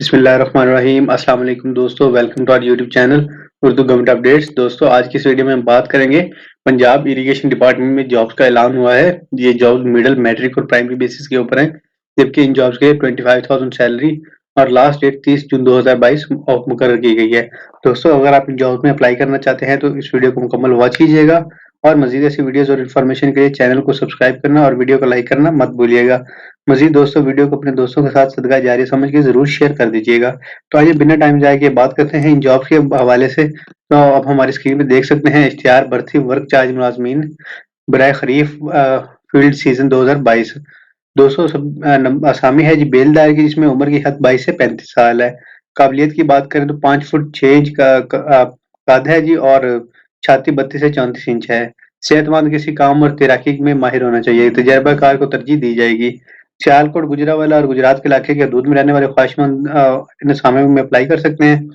बिस्मिल्लाहिर्रहमानिर्रहीम। अस्सलाम वालेकुम दोस्तों, welcome to our YouTube channel Urdu government updates. दोस्तों, आज की इस वीडियो में हम बात करेंगे पंजाब इरिगेशन डिपार्टमेंट में जॉब्स का ऐलान हुआ है। ये जॉब मिडिल, मैट्रिक और प्राइमरी बेसिस के ऊपर है, जबकि इन जॉब्स के 25,000 सैलरी और लास्ट डेट 30 जून 2022 मुकर्रर की गई है। दोस्तों, अगर आप इन जॉब्स में अप्लाई करना चाहते हैं तो इस वीडियो को मुकम्मल वॉच कीजिएगा और मजीद ऐसी वीडियोस और इन्फॉर्मेशन के लिए चैनल को सब्सक्राइब करना और वीडियो को लाइक करना मत भूलिएगा। मजीद दोस्तों, वीडियो को अपने दोस्तों के साथ सदका जारी समझ के जरूर शेयर कर दीजिएगा। तो आइए बिना टाइम जाए के बात करते हैं इन जॉब के हवाले से। तो अब हमारी स्क्रीन पे देख सकते हैं इश्तिहार भर्ती वर्क चार्ज मुलाजमीन बराए खरीफ फील्ड सीजन 2022। दोस्तों, आसामी है जी बेलदार की, जिसमें उम्र की हद 22 से 35 साल है। काबिलियत की बात करें तो 5 फुट 6 इंच का कद है जी, और छाती 32 से 34 इंच है। सेहतमंद, किसी काम और तैराकी में माहिर होना चाहिए। तजर्बाकार को तरजीह दी जाएगी। सियालकोट, गुजरांवाला और गुजरात के इलाके के हदूद में रहने वाले ख्वाहिशमंद इन असामियों में अप्लाई कर सकते हैं।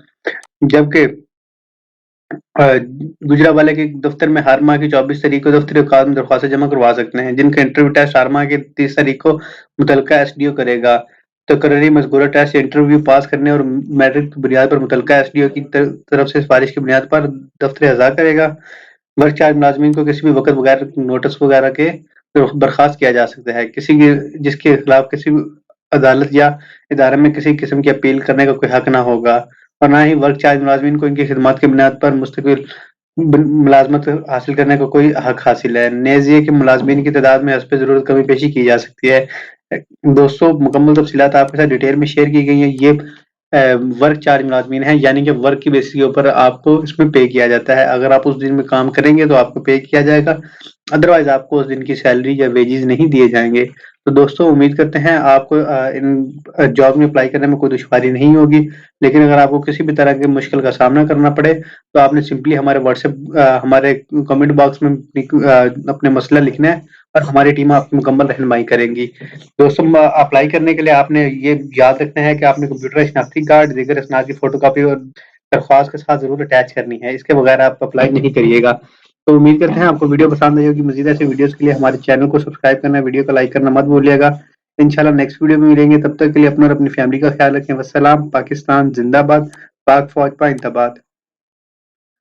जबकि गुजरांवाला के दफ्तर में हर माह की 24 तारीख को दफ्तरी औकात में दरख्वास्तें जमा करवा सकते हैं, जिनका इंटरव्यू टेस्ट हर माह की 30 तारीख को मुतलका एसडीओ करेगा। तकरीरी मज़कूरा टेस्ट इंटरव्यू पास करने और मेरिट की बुनियाद पर मुतलका एसडीओ की तरफ से सिफारिश की बुनियाद पर दफ्तर अज़ा करेगा। वर्क चार्ज मुलाजमीन को किसी भी वक्त बगैर नोटिस वगैरह के बर्खास्त किया जा सकता है। किसी की जिसके खिलाफ किसी भी अदालत या इदारे में किसी किस्म की अपील करने का कोई हक ना होगा, और ना ही वर्क चार्ज मुलाजमीन को इनकी खिदमत की बुनियाद पर मुस्तकिल मुलाजमत हासिल करने का कोई हक हासिल है। नेज़ ये कि मुलाजमीन की तादाद में हस्ब ज़रूरत कमी पेशी की जा सकती है। दोस्तों, मुकम्मल तफसीलात आपके साथ डिटेल में शेयर की गई हैं। ये वर्क चार्ज मुलाजमीन है, यानी कि वर्क की बेसिस के ऊपर आपको इसमें पे किया जाता है। अगर आप उस दिन में काम करेंगे तो आपको पे किया जाएगा, अदरवाइज आपको उस दिन की सैलरी या वेजेस नहीं दिए जाएंगे। तो दोस्तों, उम्मीद करते हैं आपको इन जॉब में अप्लाई करने में कोई दुश्वारी नहीं होगी। लेकिन अगर आपको किसी भी तरह की मुश्किल का सामना करना पड़े तो आपने सिंपली हमारे व्हाट्सएप हमारे कमेंट बॉक्स में अपने मसला लिखना है और हमारी टीम आपकी मुकम्मल रहनुमाई करेंगी। दोस्तों, अप्लाई करने के लिए आपने ये याद रखना है कि आपने कंप्यूटर शनाख्ती कार्ड, दीगर असनाद की फोटोकॉपी और दरख्वास्त के साथ जरूर अटैच करनी है। इसके बगैर आप अप्लाई नहीं करिएगा। तो उम्मीद करते हैं आपको वीडियो पसंद आई होगी। मजीद ऐसे वीडियोस के लिए हमारे चैनल को सब्सक्राइब करना, वीडियो को लाइक करना मत भूलिएगा। इंशाल्लाह नेक्स्ट वीडियो में मिलेंगे, तब तक के लिए अपना और अपनी फैमिली का ख्याल रखें। वस्सलाम। पाकिस्तान जिंदाबाद। पाक फौज पाइंदाबाद।